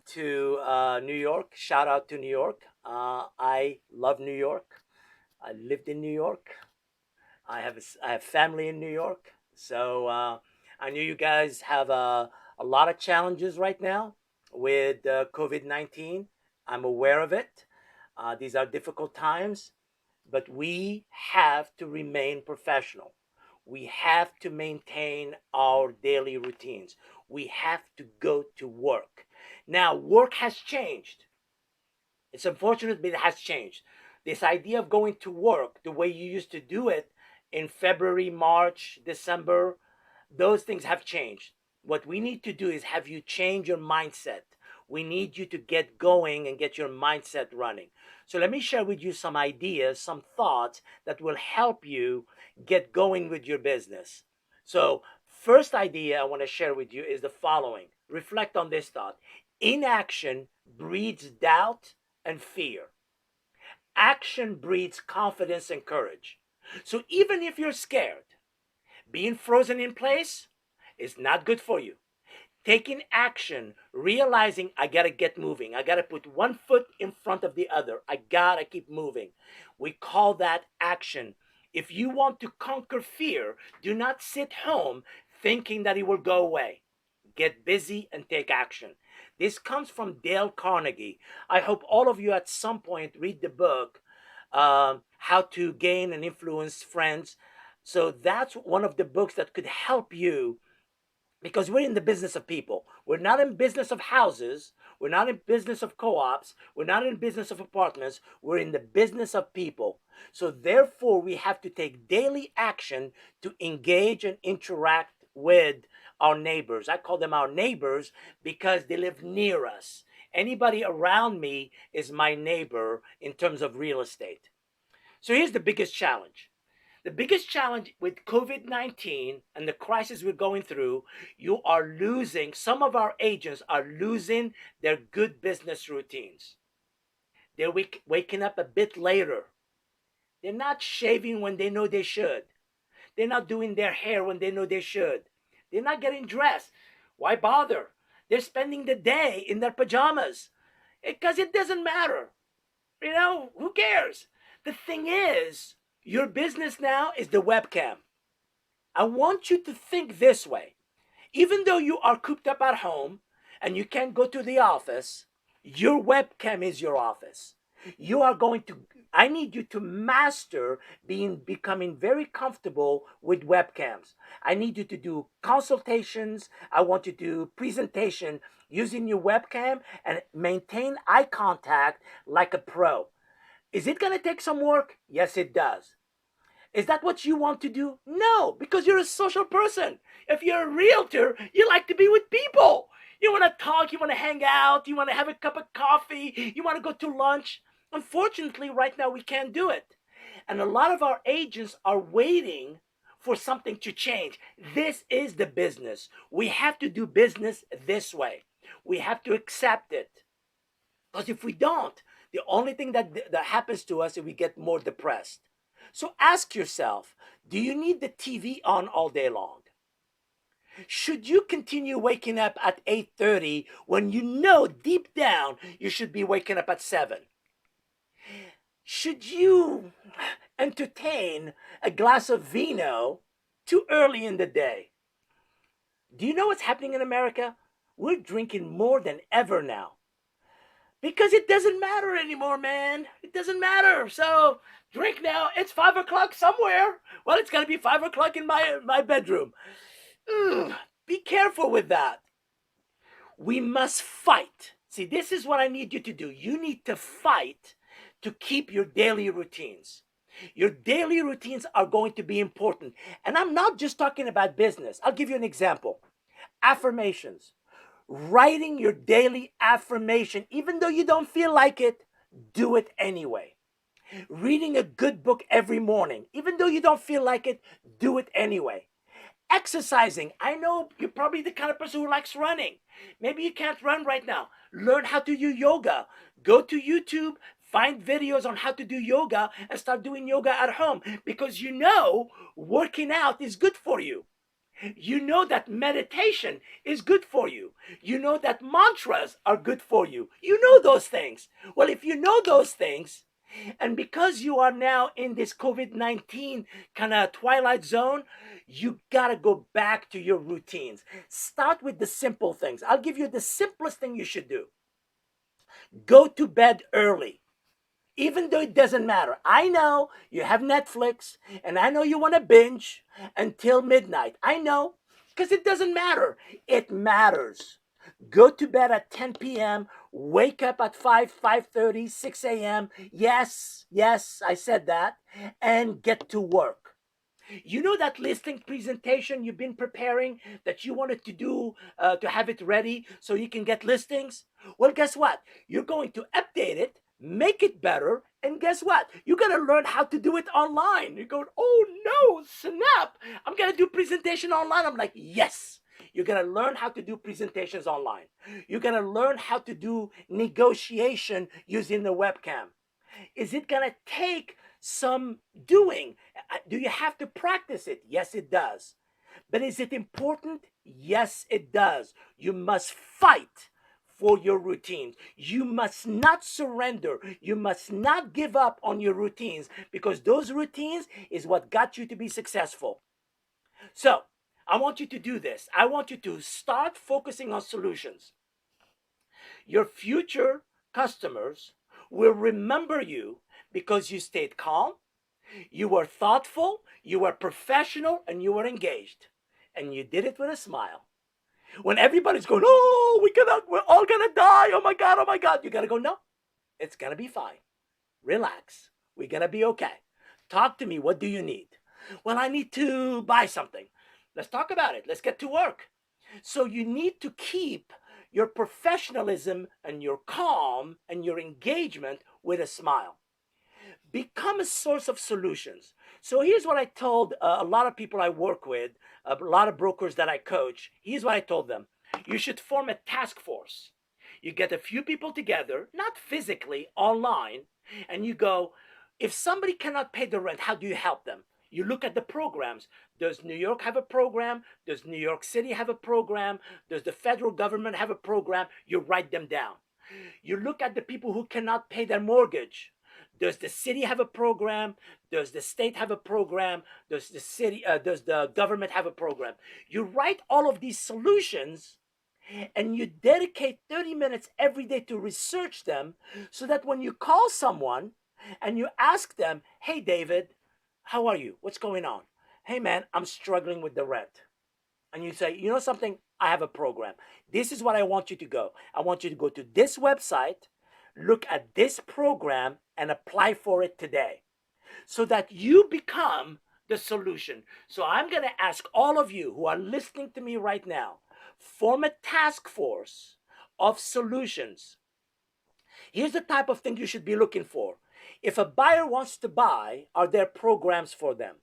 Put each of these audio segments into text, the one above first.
to New York. Shout out to New York. I love New York. I lived in New York. I have family in New York. So I know you guys have a lot of challenges right now with COVID-19. I'm aware of it. These are difficult times, but we have to remain professional. We have to maintain our daily routines. We have to go to work. Now, work has changed. It's unfortunate, but it has changed. This idea of going to work the way you used to do it in February, March, December, those things have changed. What we need to do is have you change your mindset. We need you to get going and get your mindset running. So let me share with you some ideas, some thoughts that will help you get going with your business. So, first idea I want to share with you is the following. Reflect on this thought. Inaction breeds doubt and fear. Action breeds confidence and courage. So even if you're scared, being frozen in place is not good for you. Taking action, realizing I gotta get moving, I gotta put one foot in front of the other, I gotta keep moving. We call that action. If you want to conquer fear, do not sit home thinking that it will go away. Get busy and take action. This comes from Dale Carnegie. I hope all of you at some point read the book, How to Gain and Influence Friends. So that's one of the books that could help you, because we're in the business of people. We're not in business of houses. We're not in business of co-ops. We're not in business of apartments. We're in the business of people. So therefore, we have to take daily action to engage and interact with our neighbors. I call them our neighbors because they live near us. Anybody around me is my neighbor in terms of real estate. So here's the biggest challenge. The biggest challenge with COVID-19 and the crisis we're going through, you are losing, some of our agents are losing their good business routines. They're waking up a bit later. They're not shaving when they know they should. They're not doing their hair when they know they should. They're not getting dressed. Why bother? They're spending the day in their pajamas because it doesn't matter. Who cares? The thing is, your business now is the webcam. I want you to think this way. Even though you are cooped up at home and you can't go to the office, your webcam is your office. You are going to, I need you to master becoming very comfortable with webcams. I need you to do consultations. I want you to do presentation using your webcam and maintain eye contact like a pro. Is it going to take some work? Yes, it does. Is that what you want to do? No, because you're a social person. If you're a realtor, you like to be with people. You want to talk, you want to hang out, you want to have a cup of coffee, you want to go to lunch. Unfortunately, right now we can't do it. And a lot of our agents are waiting for something to change. This is the business. We have to do business this way. We have to accept it. Because if we don't, the only thing that happens to us is we get more depressed. So ask yourself, do you need the TV on all day long? Should you continue waking up at 8:30 when you know deep down you should be waking up at 7? Should you entertain a glass of vino too early in the day? Do you know what's happening in America? We're drinking more than ever now. Because it doesn't matter anymore, man. It doesn't matter. So drink now. It's 5 o'clock somewhere. Well, it's gonna be 5 o'clock in my bedroom. Be careful with that. We must fight. See, this is what I need you to do. You need to fight to keep your daily routines. Your daily routines are going to be important. And I'm not just talking about business. I'll give you an example. Affirmations. Writing your daily affirmation, even though you don't feel like it, do it anyway. Reading a good book every morning, even though you don't feel like it, do it anyway. Exercising. I know you're probably the kind of person who likes running. Maybe you can't run right now. Learn how to do yoga. Go to YouTube, find videos on how to do yoga, and start doing yoga at home, because working out is good for you. You know that meditation is good for you. You know that mantras are good for you. You know those things. Well, if you know those things, and because you are now in this COVID-19 kind of twilight zone, you got to go back to your routines. Start with the simple things. I'll give you the simplest thing you should do. Go to bed early. Even though it doesn't matter. I know you have Netflix and I know you want to binge until midnight. I know, because it doesn't matter. It matters. Go to bed at 10 p.m., wake up at 5:30, 6 a.m. Yes, yes, I said that. And get to work. You know that listing presentation you've been preparing that you wanted to do to have it ready so you can get listings? Well, guess what? You're going to update it, make it better, and guess what? You're going to learn how to do it online. You're going, oh no, snap. I'm going to do presentation online. I'm like, yes. You're going to learn how to do presentations online. You're going to learn how to do negotiation using the webcam. Is it going to take some doing? Do you have to practice it? Yes, it does. But is it important? Yes, it does. You must fight for your routines. You must not surrender. You must not give up on your routines, because those routines is what got you to be successful. So, I want you to do this. I want you to start focusing on solutions. Your future customers will remember you because you stayed calm, you were thoughtful, you were professional, and you were engaged. And you did it with a smile. When everybody's going, oh, we're all gonna die. Oh my God. You gotta go, no, it's gonna be fine. Relax. We're gonna be okay. Talk to me. What do you need? Well, I need to buy something. Let's talk about it. Let's get to work. So you need to keep your professionalism and your calm and your engagement with a smile. Become a source of solutions. So here's what I told a lot of people I work with, a lot of brokers that I coach. Here's what I told them. You should form a task force. You get a few people together, not physically, online, and you go, if somebody cannot pay the rent, how do you help them? You look at the programs. Does New York have a program? Does New York City have a program? Does the federal government have a program? You write them down. You look at the people who cannot pay their mortgage. Does the city have a program? Does the state have a program? Does the government have a program? You write all of these solutions and you dedicate 30 minutes every day to research them, so that when you call someone and you ask them, hey, David, how are you? What's going on? Hey, man, I'm struggling with the rent. And you say, you know something? I have a program. This is what I want you to go. I want you to go to this website, look at this program, and apply for it today, so that you become the solution. So I'm going to ask all of you who are listening to me right now, form a task force of solutions. Here's the type of thing you should be looking for. If a buyer wants to buy, are there programs for them?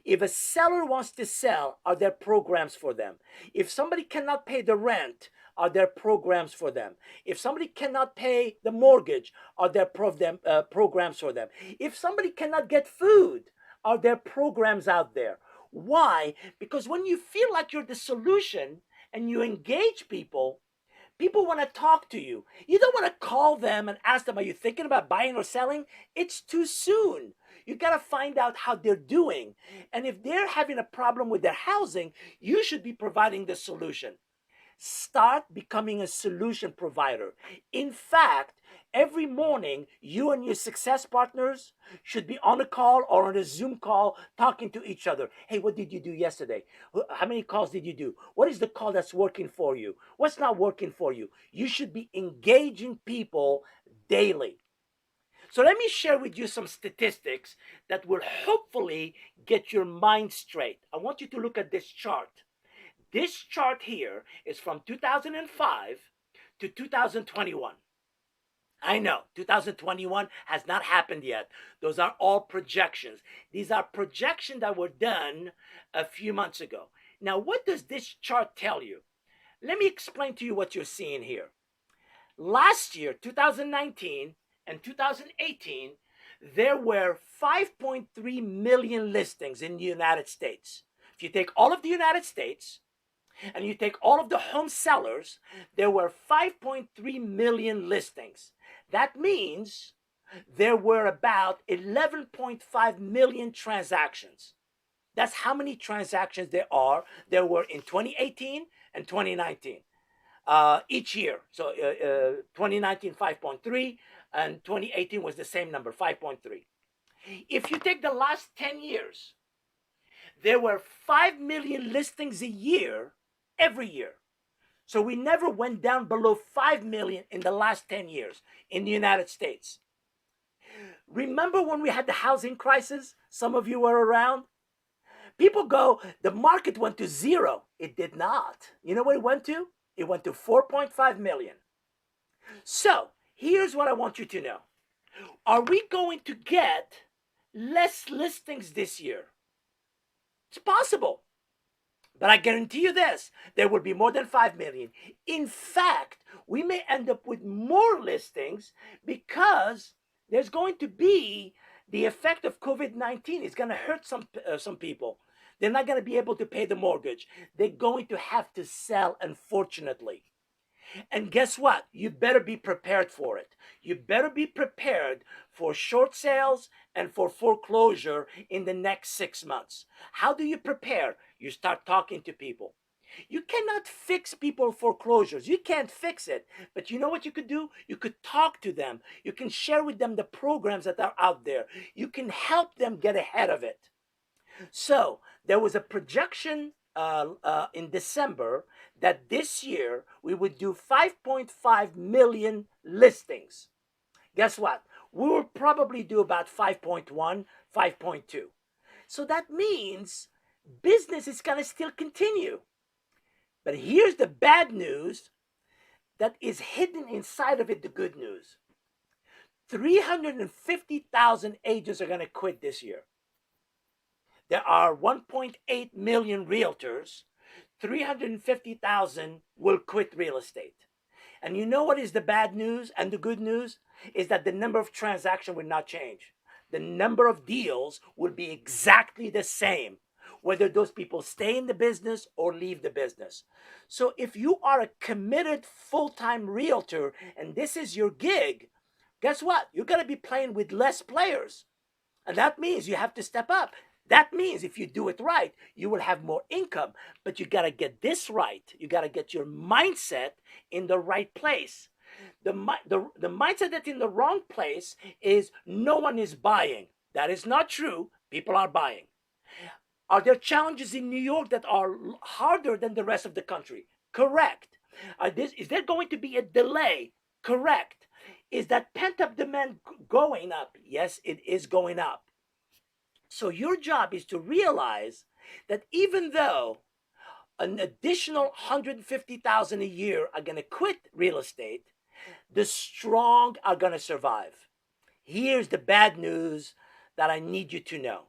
If a seller wants to sell, are there programs for them? If somebody cannot pay the rent, are there programs for them? If somebody cannot pay the mortgage, are there programs for them? If somebody cannot get food, are there programs out there? Why? Because when you feel like you're the solution and you engage people, people want to talk to you. You don't want to call them and ask them, are you thinking about buying or selling? It's too soon. You got to find out how they're doing. And if they're having a problem with their housing, you should be providing the solution. Start becoming a solution provider. In fact, every morning, you and your success partners should be on a call or on a Zoom call talking to each other. Hey, what did you do yesterday? How many calls did you do? What is the call that's working for you? What's not working for you? You should be engaging people daily. So let me share with you some statistics that will hopefully get your mind straight. I want you to look at this chart. This chart here is from 2005 to 2021. I know 2021 has not happened yet. Those are all projections. These are projections that were done a few months ago. Now, what does this chart tell you? Let me explain to you what you're seeing here. Last year, 2019 and 2018, there were 5.3 million listings in the United States. If you take all of the United States and you take all of the home sellers, there were 5.3 million listings. That means there were about 11.5 million transactions. That's how many transactions there were in 2018 and 2019 each year. So 2019, 5.3, and 2018 was the same number, 5.3. If you take the last 10 years, there were 5 million listings a year, every year. So we never went down below 5 million in the last 10 years in the United States. Remember when we had the housing crisis? Some of you were around. People go, the market went to zero. It did not. You know what it went to? It went to 4.5 million. So here's what I want you to know. Are we going to get less listings this year? It's possible. But I guarantee you this, there will be more than 5 million. In fact, we may end up with more listings because there's going to be the effect of COVID-19. It's going to hurt some people. They're not going to be able to pay the mortgage. They're going to have to sell, unfortunately. And guess what? You better be prepared for it. You better be prepared for short sales and for foreclosure in the next 6 months. How do you prepare? You start talking to people. You cannot fix people foreclosures. You can't fix it. But you know what you could do? You could talk to them. You can share with them the programs that are out there. You can help them get ahead of it. So there was a projection in December that this year we would do 5.5 million listings. Guess what? We will probably do about 5.1, 5.2. So that means business is going to still continue. But here's the bad news that is hidden inside of it, the good news. 350,000 agents are going to quit this year. There are 1.8 million realtors. 350,000 will quit real estate. And you know what is the bad news and the good news? Is that the number of transactions will not change. The number of deals will be exactly the same, whether those people stay in the business or leave the business. So if you are a committed full-time realtor and this is your gig, guess what? You're going to be playing with less players. And that means you have to step up. That means if you do it right, you will have more income. But you got to get this right. You got to get your mindset in the right place. The mindset that's in the wrong place is no one is buying. That is not true. People are buying. Are there challenges in New York that are harder than the rest of the country? Correct. Is there going to be a delay? Correct. Is that pent-up demand going up? Yes, it is going up. So your job is to realize that even though an additional 150,000 a year are going to quit real estate, the strong are going to survive. Here's the bad news that I need you to know.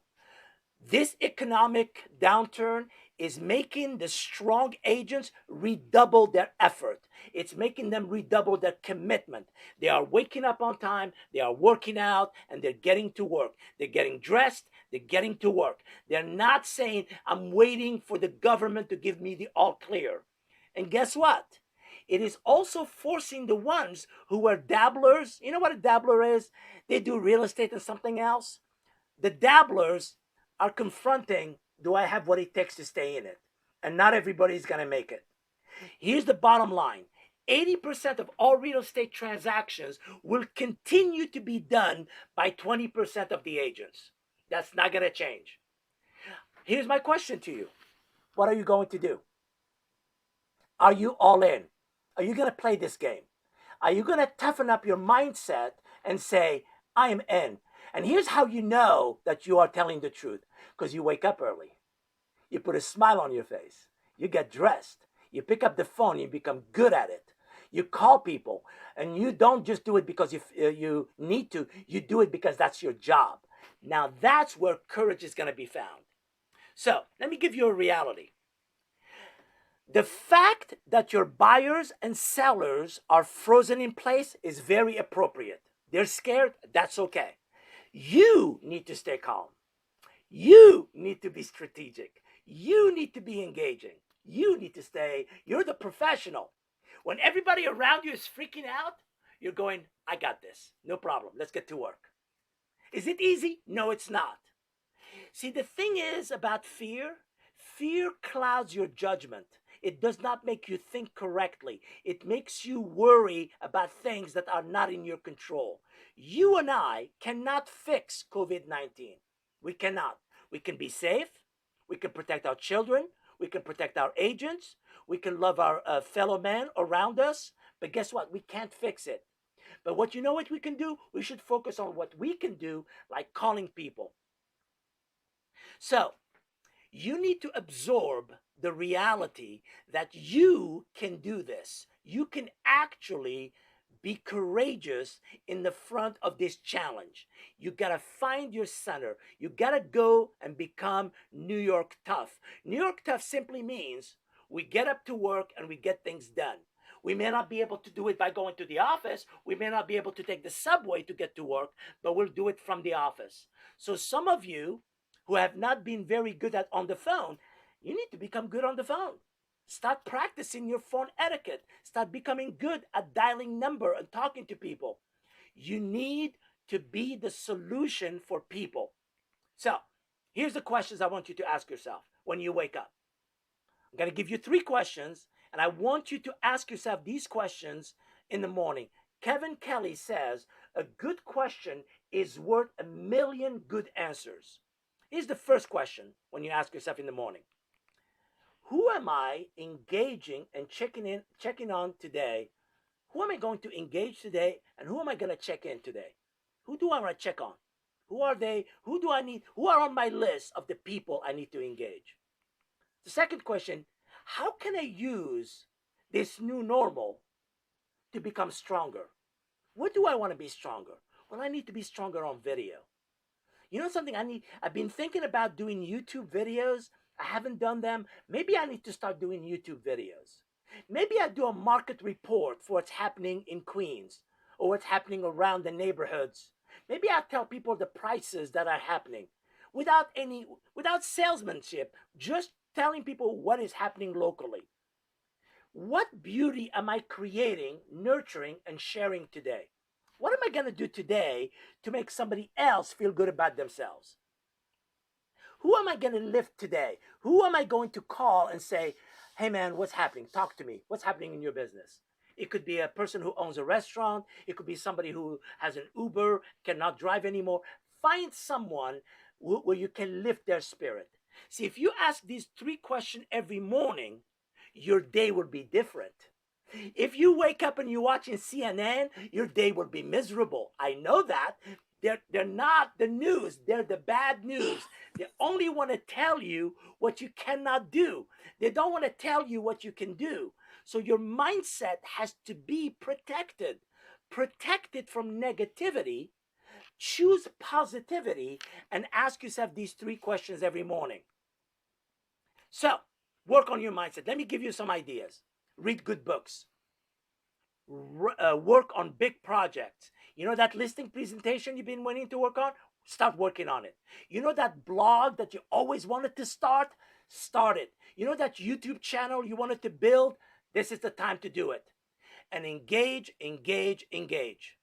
This economic downturn is making the strong agents redouble their effort. It's making them redouble their commitment. They are waking up on time, they are working out, and they're getting to work. They're getting dressed, they're getting to work. They're not saying, I'm waiting for the government to give me the all clear. And guess what? It is also forcing the ones who were dabblers. You know what a dabbler is? They do real estate and something else. The dabblers are confronting, do I have what it takes to stay in it? And not everybody's going to make it. Here's the bottom line. 80% of all real estate transactions will continue to be done by 20% of the agents. That's not going to change. Here's my question to you. What are you going to do? Are you all in? Are you going to play this game? Are you going to toughen up your mindset and say, I am in? And here's how you know that you are telling the truth. Because you wake up early. You put a smile on your face. You get dressed. You pick up the phone. You become good at it. You call people. And you don't just do it because you need to. You do it because that's your job. Now that's where courage is going to be found. So let me give you a reality. The fact that your buyers and sellers are frozen in place is very appropriate. They're scared. That's okay. You need to stay calm. You need to be strategic. You need to be engaging. You need to stay. You're the professional. When everybody around you is freaking out, you're going, I got this. No problem. Let's get to work. Is it easy? No, it's not. See, the thing is about fear, fear clouds your judgment. It does not make you think correctly. It makes you worry about things that are not in your control. You and I cannot fix COVID 19. We cannot. We can be safe. We can protect our children. We can protect our agents. We can love our fellow man around us. But guess what? We can't fix it. But what you know what we can do? We should focus on what we can do, like calling people. So, you need to absorb the reality that you can do this. You can actually be courageous in the front of this challenge. You gotta find your center. You gotta go and become New York tough. New York tough simply means we get up to work and we get things done. We may not be able to do it by going to the office. We may not be able to take the subway to get to work, but we'll do it from the office. So some of you who have not been very good at on the phone, you need to become good on the phone. Start practicing your phone etiquette. Start becoming good at dialing number and talking to people. You need to be the solution for people. So, here's the questions I want you to ask yourself when you wake up. I'm going to give you 3 questions, and I want you to ask yourself these questions in the morning. Kevin Kelly says a good question is worth a million good answers. Here's the first question when you ask yourself in the morning. Who am I engaging and checking on today? Who am I going to engage today, and who am I going to check in today? Who do I want to check on? Who are they? Who do I need? Who are on my list of the people I need to engage? The second question, how can I use this new normal to become stronger? What do I want to be stronger? Well, I need to be stronger on video. You know something I've been thinking about doing YouTube videos. I haven't done them. Maybe I need to start doing YouTube videos. Maybe I do a market report for what's happening in Queens or what's happening around the neighborhoods. Maybe I tell people the prices that are happening without salesmanship, just telling people what is happening locally. What beauty am I creating, nurturing, and sharing today? What am I going to do today to make somebody else feel good about themselves? Who am I going to lift today? Who am I going to call and say, hey man, what's happening? Talk to me. What's happening in your business? It could be a person who owns a restaurant. It could be somebody who has an Uber, cannot drive anymore. Find someone where you can lift their spirit. See, if you ask these 3 questions every morning, your day will be different. If you wake up and you're watching CNN, your day will be miserable. I know that. They're not the news. They're the bad news. They only want to tell you what you cannot do. They don't want to tell you what you can do. So your mindset has to be protected. Protected from negativity. Choose positivity and ask yourself these 3 questions every morning. So, work on your mindset. Let me give you some ideas. Read good books. Work on big projects. You know that listing presentation you've been wanting to work on? Start working on it. You know that blog that you always wanted to start? Start it. You know that YouTube channel you wanted to build? This is the time to do it. And engage, engage, engage.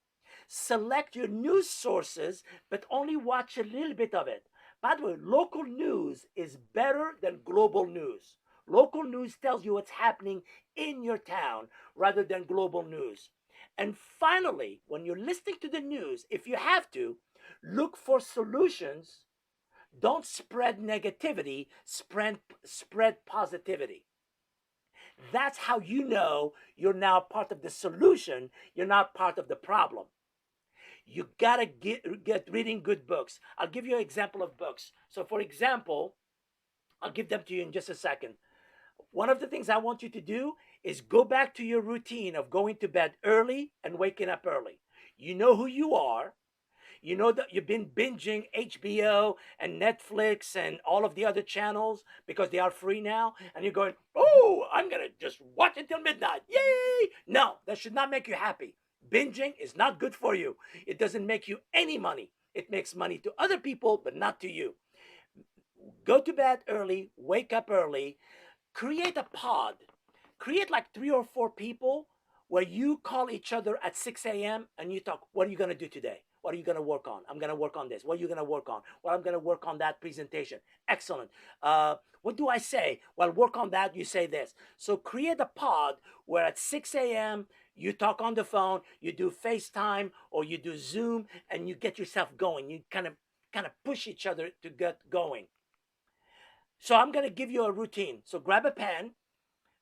Select your news sources, but only watch a little bit of it. By the way, local news is better than global news. Local news tells you what's happening in your town rather than global news. And finally, when you're listening to the news, if you have to, look for solutions. Don't spread negativity, spread positivity. That's how you know you're now part of the solution, you're not part of the problem. You gotta get reading good books. I'll give you an example of books. So for example, I'll give them to you in just a second. One of the things I want you to do is go back to your routine of going to bed early and waking up early. You know who you are. You know that you've been binging HBO and Netflix and all of the other channels because they are free now. And you're going, oh, I'm going to just watch until midnight. Yay! No, that should not make you happy. Binging is not good for you. It doesn't make you any money. It makes money to other people, but not to you. go to bed early, wake up early, create a pod, create like 3 or 4 people where you call each other at 6 a.m. and you talk, what are you going to do today? What are you going to work on? I'm going to work on this. What are you going to work on? Well, I'm going to work on that presentation. Excellent. What do I say? Well, work on that. You say this. So create a pod where at 6 a.m. you talk on the phone, you do FaceTime or you do Zoom, and you get yourself going. You kind of push each other to get going. So I'm going to give you a routine. So grab a pen.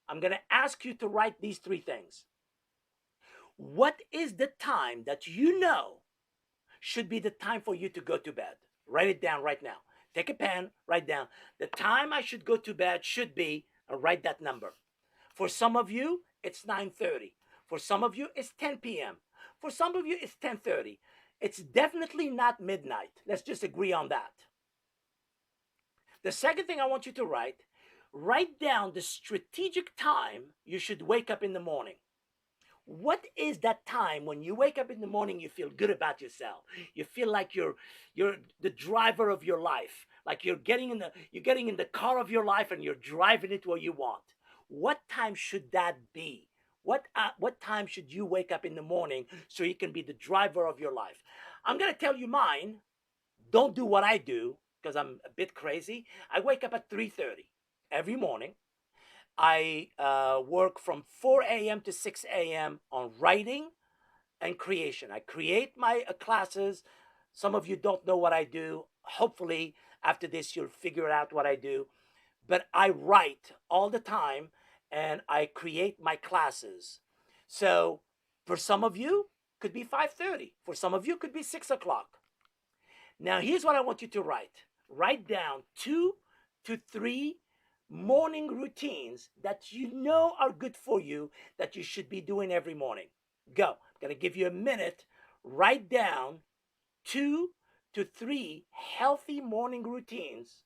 I'm going to ask you to write these 3 things. What is the time that you know should be the time for you to go to bed? Write it down right now. Take a pen, write down. The time I should go to bed should be, write that number. For some of you, it's 9:30. For some of you, it's 10 p.m. For some of you, it's 10:30. It's definitely not midnight. Let's just agree on that. The second thing I want you to write down the strategic time you should wake up in the morning. What is that time when you wake up in the morning, you feel good about yourself? You feel like you're the driver of your life. Like you're getting in the car of your life and you're driving it where you want. What time should that be? What time should you wake up in the morning so you can be the driver of your life? I'm going to tell you mine. Don't do what I do because I'm a bit crazy. I wake up at 3:30 every morning. I work from 4 a.m. to 6 a.m. on writing and creation. I create my classes. Some of you don't know what I do. Hopefully, after this, you'll figure out what I do. But I write all the time and I create my classes. So for some of you, could be 5:30. For some of you, could be 6 o'clock. Now, here's what I want you to write. Write down 2 to 3 morning routines that you know are good for you that you should be doing every morning. Go. I'm going to give you a minute. Write down 2 to 3 healthy morning routines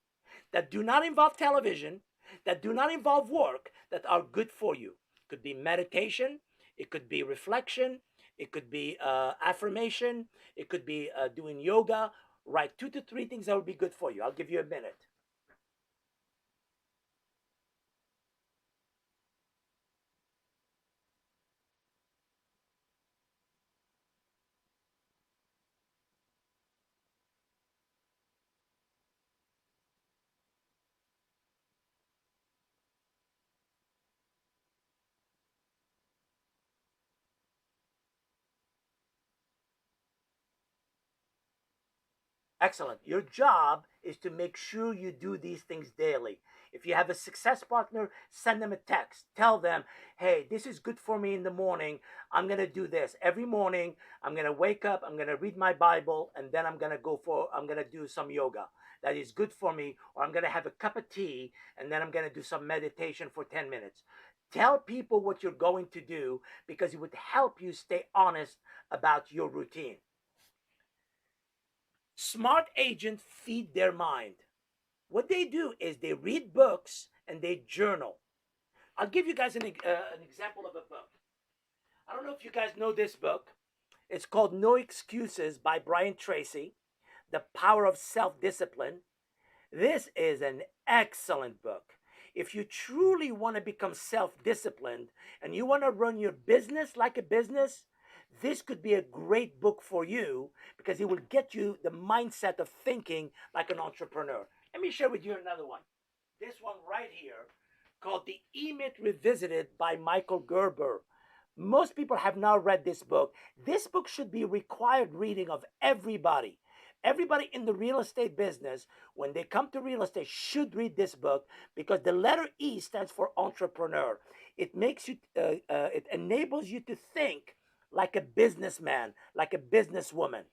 that do not involve television, that do not involve work, that are good for you. It could be meditation, it could be reflection, it could be affirmation, it could be doing yoga. Write 2 to 3 things that would be good for you. I'll give you a minute. Excellent. Your job is to make sure you do these things daily. If you have a success partner, send them a text. Tell them, hey, this is good for me in the morning. I'm going to do this. Every morning, I'm going to wake up, I'm going to read my Bible, and then I'm going to do some yoga. That is good for me. Or I'm going to have a cup of tea, and then I'm going to do some meditation for 10 minutes. Tell people what you're going to do because it would help you stay honest about your routine. Smart agents feed their mind. What they do is they read books and they journal. I'll give you guys an example of a book. I don't know if you guys know this book. It's called No Excuses by Brian Tracy, The Power of Self Discipline. This is an excellent book. If you truly want to become self disciplined and you want to run your business like a business, this could be a great book for you because it will get you the mindset of thinking like an entrepreneur. Let me share with you another one. This one right here called The E-Myth Revisited by Michael Gerber. Most people have now read this book. This book should be required reading of everybody. Everybody in the real estate business, when they come to real estate, should read this book because the letter E stands for entrepreneur. It makes you, it enables you to think like a businessman, like a businesswoman.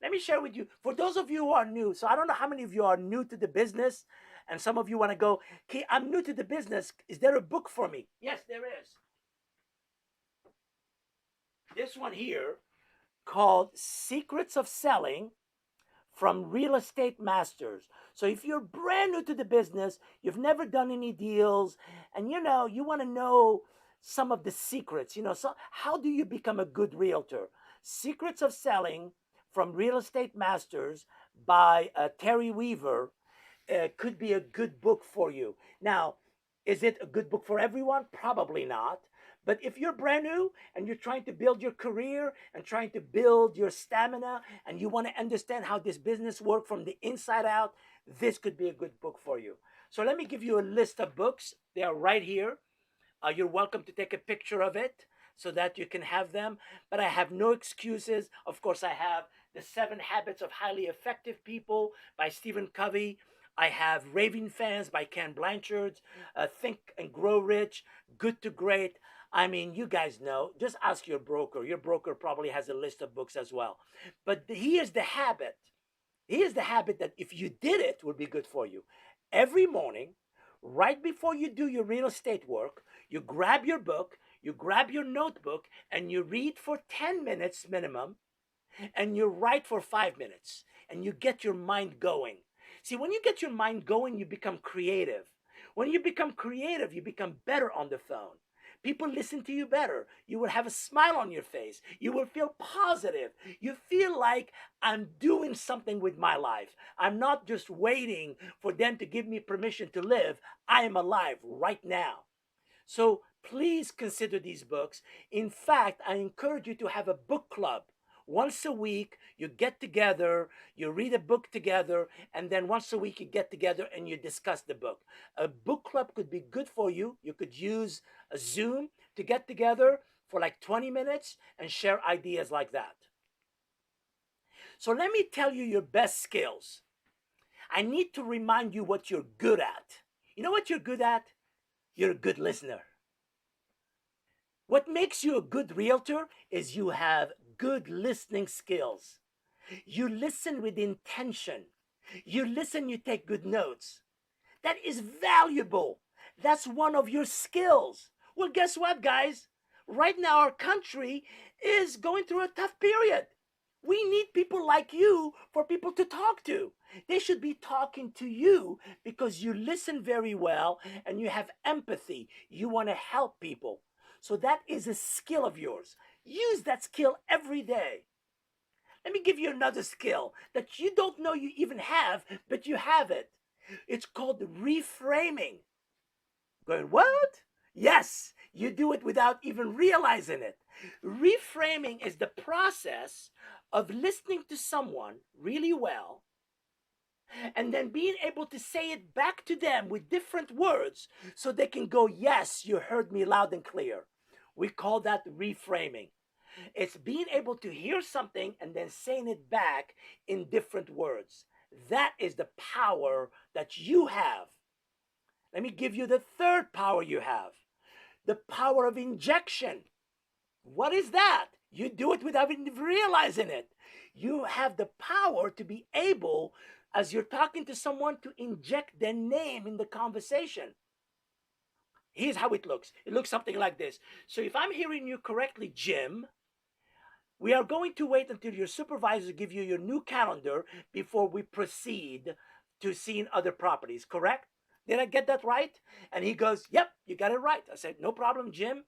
Let me share with you, for those of you who are new, so I don't know how many of you are new to the business, and some of you want to go, okay, I'm new to the business. Is there a book for me? Yes, there is. This one here called Secrets of Selling from Real Estate Masters. So if you're brand new to the business, you've never done any deals, and you want to know some of the secrets, so how do you become a good realtor? Secrets of Selling from Real Estate Masters by Terry Weaver could be a good book for you. Now, is it a good book for everyone? Probably not. But if you're brand new and you're trying to build your career and trying to build your stamina and you want to understand how this business works from the inside out, this could be a good book for you. So let me give you a list of books. They are right here. You're welcome to take a picture of it so that you can have them. But I have no excuses. Of course, I have The 7 Habits of Highly Effective People by Stephen Covey. I have Raving Fans by Ken Blanchard. Think and Grow Rich, Good to Great. I mean, you guys know. Just ask your broker. Your broker probably has a list of books as well. But here's the habit. Here's the habit that if you did it would be good for you. Every morning, right before you do your real estate work, you grab your book, you grab your notebook, and you read for 10 minutes minimum, and you write for 5 minutes, and you get your mind going. See, when you get your mind going, you become creative. When you become creative, you become better on the phone. People listen to you better. You will have a smile on your face. You will feel positive. You feel like I'm doing something with my life. I'm not just waiting for them to give me permission to live. I am alive right now. So please consider these books. In fact, I encourage you to have a book club. Once a week, you get together, you read a book together, and then once a week, you get together and you discuss the book. A book club could be good for you. You could use a Zoom to get together for like 20 minutes and share ideas like that. So let me tell you your best skills. I need to remind you what you're good at. You know what you're good at? You're a good listener. What makes you a good realtor is you have good listening skills. You listen with intention. You listen, you take good notes. That is valuable. That's one of your skills. Well, guess what, guys? Right now, our country is going through a tough period. We need people like you for people to talk to. They should be talking to you because you listen very well and you have empathy. You want to help people. So that is a skill of yours. Use that skill every day. Let me give you another skill that you don't know you even have, but you have it. It's called reframing. Going, what? Yes, you do it without even realizing it. Reframing is the process of listening to someone really well and then being able to say it back to them with different words so they can go, yes, you heard me loud and clear. We call that reframing. It's being able to hear something and then saying it back in different words. That is the power that you have. Let me give you the third power you have, the power of injection. What is that? You do it without even realizing it. You have the power to be able, as you're talking to someone, to inject their name in the conversation. Here's how it looks. It looks something like this. So if I'm hearing you correctly, Jim, we are going to wait until your supervisor give you your new calendar before we proceed to seeing other properties, correct? Did I get that right? And he goes, yep, you got it right. I said, no problem, Jim.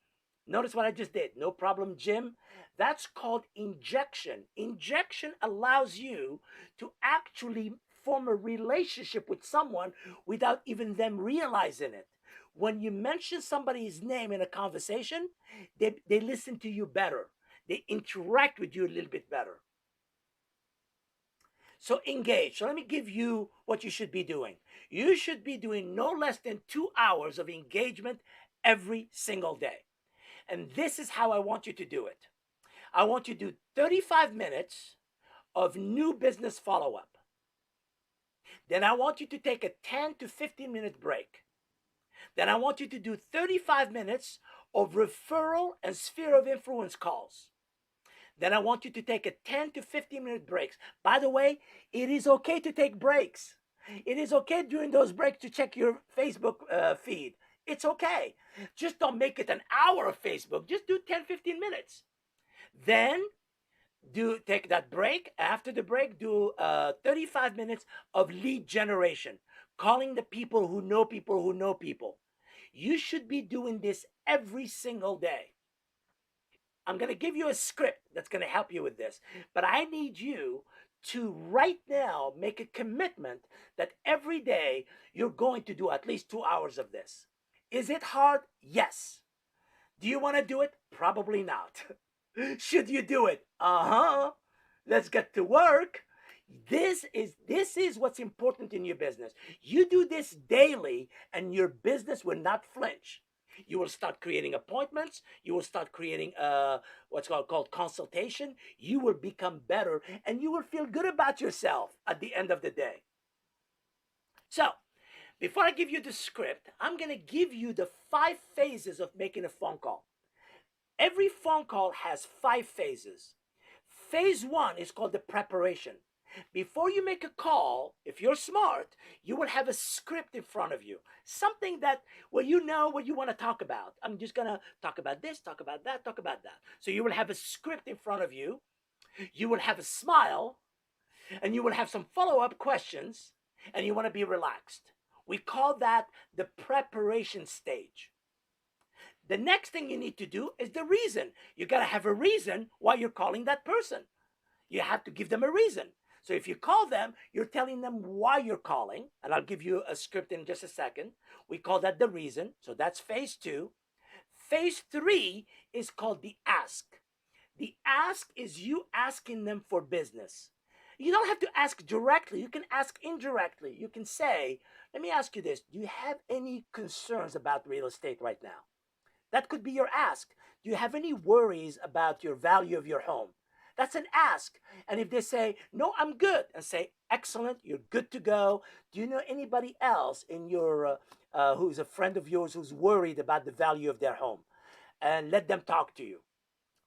Notice what I just did. No problem, Jim. That's called injection. Injection allows you to actually form a relationship with someone without even them realizing it. When you mention somebody's name in a conversation, they listen to you better. They interact with you a little bit better. So engage. So let me give you what you should be doing. You should be doing no less than 2 hours of engagement every single day. And this is how I want you to do it. I want you to do 35 minutes of new business follow up. Then I want you to take a 10 to 15-minute break. Then I want you to do 35 minutes of referral and sphere of influence calls. Then I want you to take a 10 to 15-minute breaks. By the way, it is okay to take breaks. It is okay during those breaks to check your Facebook feed. It's okay. Just don't make it an hour of Facebook. Just do 10, 15 minutes. Then take that break. After the break, do 35 minutes of lead generation, calling the people who know people who know people. You should be doing this every single day. I'm going to give you a script that's going to help you with this, but I need you to right now make a commitment that every day you're going to do at least 2 hours of this. Is it hard? Yes. Do you want to do it? Probably not. Should you do it? Uh-huh. Let's get to work. This is what's important in your business. You do this daily and your business will not flinch. You will start creating appointments. You will start creating what's called consultation. You will become better and you will feel good about yourself at the end of the day. So, before I give you the script, I'm going to give you the 5 phases of making a phone call. Every phone call has 5 phases. Phase 1 is called the preparation. Before you make a call, if you're smart, you will have a script in front of you. Something that, well, you know what you want to talk about. I'm just going to talk about this, talk about that, talk about that. So you will have a script in front of you. You will have a smile, and you will have some follow-up questions, and you want to be relaxed. We call that the preparation stage. The next thing you need to do is the reason. You got to have a reason why you're calling that person. You have to give them a reason. So if you call them, you're telling them why you're calling, and I'll give you a script in just a second. We call that the reason. So that's phase 2. Phase 3 is called the ask. The ask is you asking them for business. You don't have to ask directly. You can ask indirectly. You can say, let me ask you this. Do you have any concerns about real estate right now? That could be your ask. Do you have any worries about your value of your home? That's an ask. And if they say, no, I'm good, and say, excellent, you're good to go. Do you know anybody else in your who's a friend of yours who's worried about the value of their home? And let them talk to you.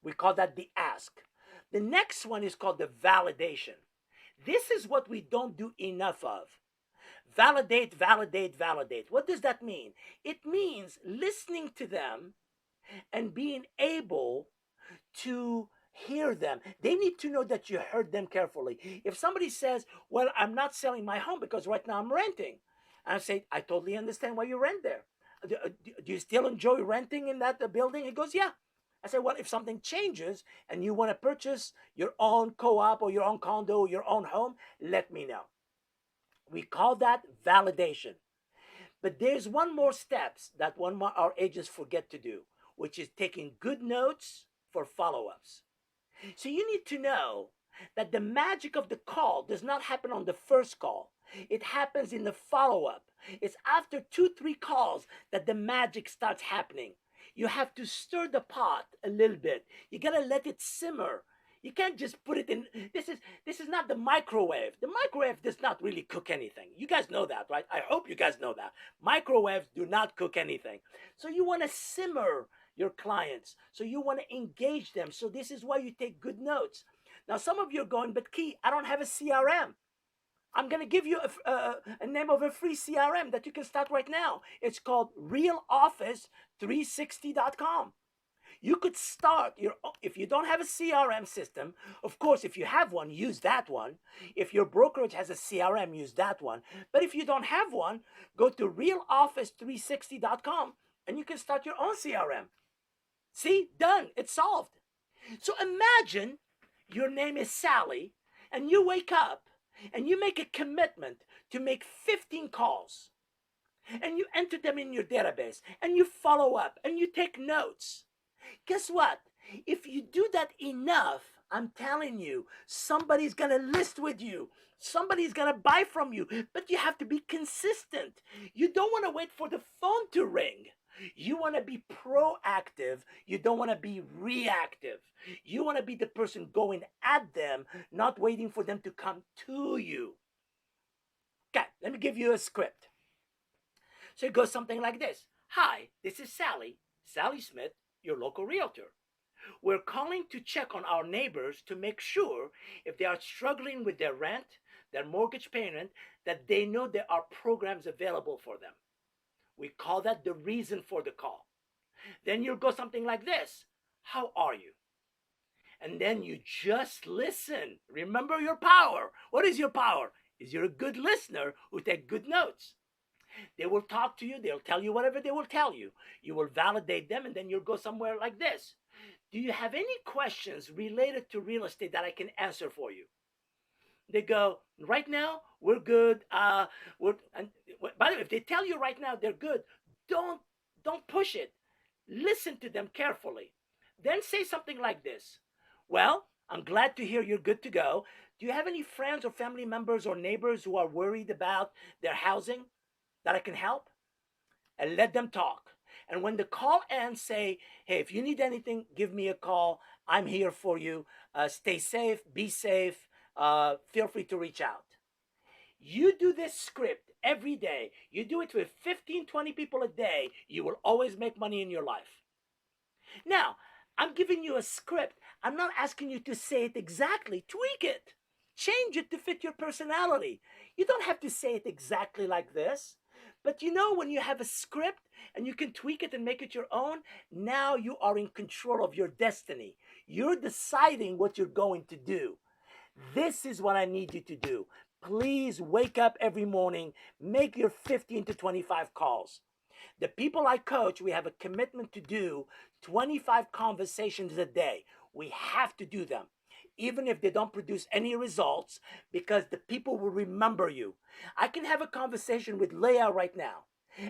We call that the ask. The next one is called the validation. This is what we don't do enough of. Validate, validate, validate. What does that mean? It means listening to them and being able to hear them. They need to know that you heard them carefully. If somebody says, well, I'm not selling my home because right now I'm renting, and I say, I totally understand why you rent there. Do you still enjoy renting in that building? He goes, yeah. I say, well, if something changes and you want to purchase your own co-op or your own condo or your own home, let me know. We call that validation. But there's one more steps that our agents forget to do, which is taking good notes for follow-ups. So you need to know that the magic of the call does not happen on the first call. It happens in the follow-up. It's after 2-3 calls that the magic starts happening. You have to stir the pot a little bit. You gotta let it simmer. You can't just put it in. This is not the microwave. The microwave does not really cook anything. You guys know that, right? I hope you guys know that. Microwaves do not cook anything. So you want to simmer your clients. So you want to engage them. So this is why you take good notes. Now, some of you are going, but Key, I don't have a CRM. I'm going to give you a name of a free CRM that you can start right now. It's called realoffice360.com. You could start if you don't have a CRM system. Of course, if you have one, use that one. If your brokerage has a CRM, use that one. But if you don't have one, go to realoffice360.com and you can start your own CRM. See, done. It's solved. So imagine your name is Sally and you wake up and you make a commitment to make 15 calls and you enter them in your database and you follow up and you take notes. Guess what? If you do that enough, I'm telling you, somebody's going to list with you. Somebody's going to buy from you. But you have to be consistent. You don't want to wait for the phone to ring. You want to be proactive. You don't want to be reactive. You want to be the person going at them, not waiting for them to come to you. Okay, let me give you a script. So it goes something like this. Hi, this is Sally Smith, your local realtor. We're calling to check on our neighbors to make sure if they are struggling with their rent, their mortgage payment, that they know there are programs available for them. We call that the reason for the call. Then you'll go something like this. How are you? And then you just listen. Remember your power. What is your power? Is you're a good listener who take good notes. They will talk to you. They'll tell you whatever they will tell you. You will validate them, and then you'll go somewhere like this. Do you have any questions related to real estate that I can answer for you? They go, right now, we're good. And by the way, if they tell you right now they're good, don't don't push it. Listen to them carefully. Then say something like this. Well, I'm glad to hear you're good to go. Do you have any friends or family members or neighbors who are worried about their housing that I can help? And let them talk. And when the call ends, say, hey, if you need anything, give me a call. I'm here for you. Stay safe, be safe. Feel free to reach out. You do this script every day. You do it with 15, 20 people a day. You will always make money in your life. Now, I'm giving you a script. I'm not asking you to say it exactly. Tweak it. Change it to fit your personality. You don't have to say it exactly like this. But you know, when you have a script and you can tweak it and make it your own, now you are in control of your destiny. You're deciding what you're going to do. This is what I need you to do. Please wake up every morning, make your 15 to 25 calls. The people I coach, we have a commitment to do 25 conversations a day. We have to do them, even if they don't produce any results, because the people will remember you. I can have a conversation with Leah right now,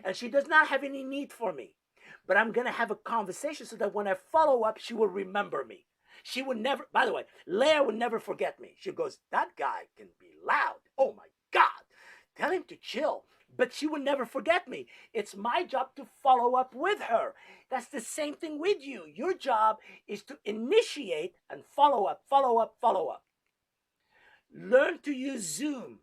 and she does not have any need for me. But I'm going to have a conversation so that when I follow up, she will remember me. She would never, by the way, Leah would never forget me. She goes, that guy can be loud. Oh my God. Tell him to chill. But she would never forget me. It's my job to follow up with her. That's the same thing with you. Your job is to initiate and follow up, follow up, follow up. Learn to use Zoom.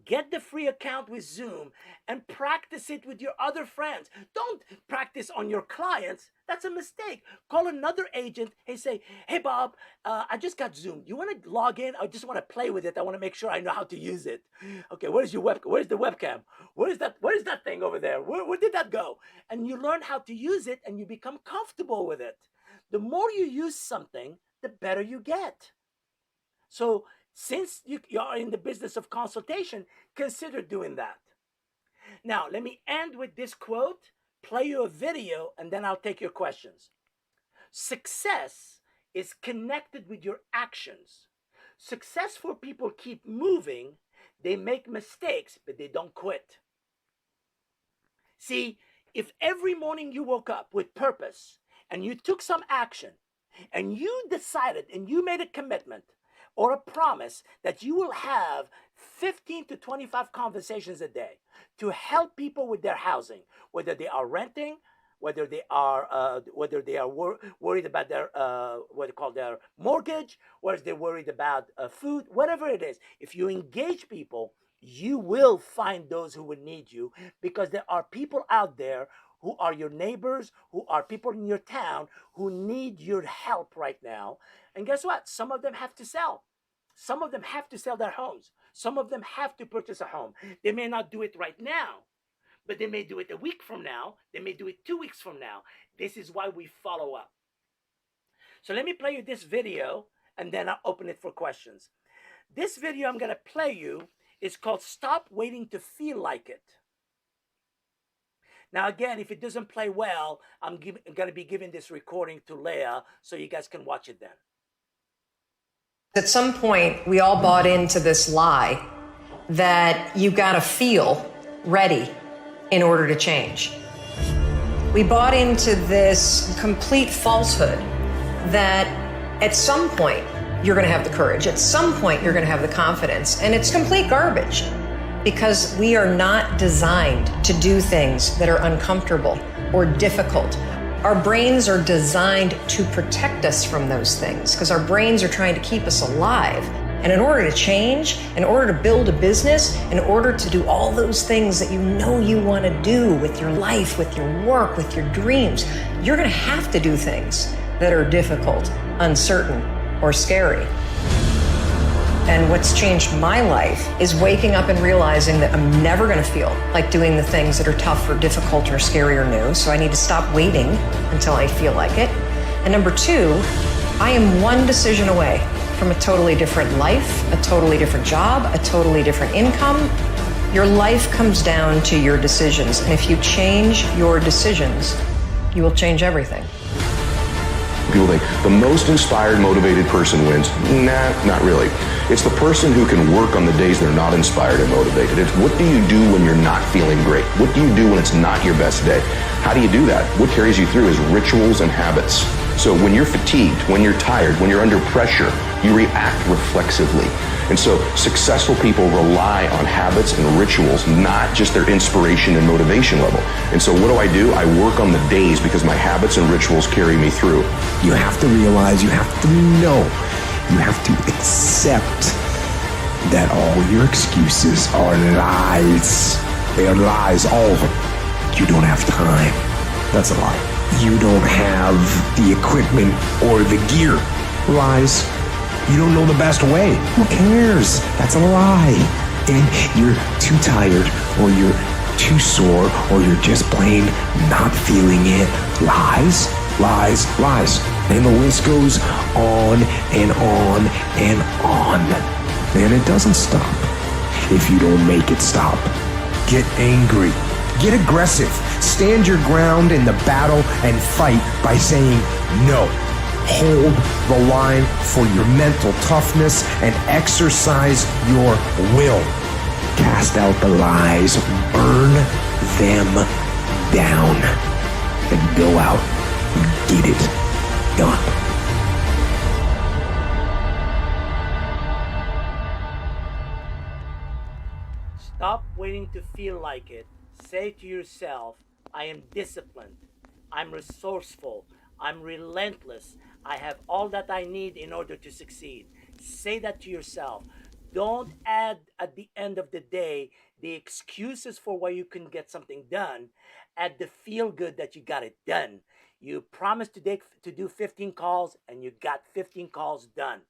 Get the free account with Zoom and practice it with your other friends. Don't practice on your clients. That's a mistake. Call another agent and say, hey, Bob, I just got Zoom. You want to log in? I just want to play with it. I want to make sure I know how to use it. Okay, where's the webcam? Where's that thing over there? Where did that go? And you learn how to use it and you become comfortable with it. The more you use something, the better you get. So since you are in the business of consultation, consider doing that. Now, let me end with this quote, play you a video, and then I'll take your questions. Success is connected with your actions. Successful people keep moving. They make mistakes, but they don't quit. See, if every morning you woke up with purpose and you took some action and you decided and you made a commitment or a promise that you will have 15 to 25 conversations a day to help people with their housing, whether they are renting, whether they are worried about their what they call their mortgage, whether they're worried about food, whatever it is. If you engage people, you will find those who will need you, because there are people out there who are your neighbors, who are people in your town who need your help right now. And guess what? Some of them have to sell. Some of them have to sell their homes. Some of them have to purchase a home. They may not do it right now, but they may do it a week from now. They may do it 2 weeks from now. This is why we follow up. So let me play you this video, and then I'll open it for questions. This video I'm going to play you is called Stop Waiting to Feel Like It. Now, again, if it doesn't play well, I'm going to be giving this recording to Leah so you guys can watch it then. At some point, we all bought into this lie that you got to feel ready in order to change. We bought into this complete falsehood that at some point you're going to have the courage, at some point you're going to have the confidence, and it's complete garbage, because we are not designed to do things that are uncomfortable or difficult. Our brains are designed to protect us from those things, because our brains are trying to keep us alive. And in order to change, in order to build a business, in order to do all those things that you know you want to do with your life, with your work, with your dreams, you're going to have to do things that are difficult, uncertain, or scary. And what's changed my life is waking up and realizing that I'm never going to feel like doing the things that are tough or difficult or scary or new. So I need to stop waiting until I feel like it. And number two, I am one decision away from a totally different life, a totally different job, a totally different income. Your life comes down to your decisions. And if you change your decisions, you will change everything. People think the most inspired, motivated person wins. Nah, not really. It's the person who can work on the days they're not inspired and motivated. It's what do you do when you're not feeling great? What do you do when it's not your best day? How do you do that? What carries you through is rituals and habits. So when you're fatigued, when you're tired, when you're under pressure, you react reflexively. And so successful people rely on habits and rituals, not just their inspiration and motivation level. And so what do? I work on the days because my habits and rituals carry me through. You have to realize, you have to know, you have to accept that all your excuses are lies. They are lies, all of them. You don't have time. That's a lie. You don't have the equipment or the gear. Lies. You don't know the best way. Who cares? That's a lie. And you're too tired, or you're too sore, or you're just plain not feeling it. Lies, lies, lies. And the list goes on and on and on. And it doesn't stop if you don't make it stop. Get angry. Get aggressive. Stand your ground in the battle and fight by saying no. Hold the line for your mental toughness and exercise your will. Cast out the lies, burn them down, and go out and get it done. Stop waiting to feel like it. Say to yourself, I am disciplined. I'm resourceful. I'm relentless. I have all that I need in order to succeed. Say that to yourself. Don't add at the end of the day the excuses for why you couldn't get something done. Add the feel good that you got it done. You promised to do 15 calls and you got 15 calls done.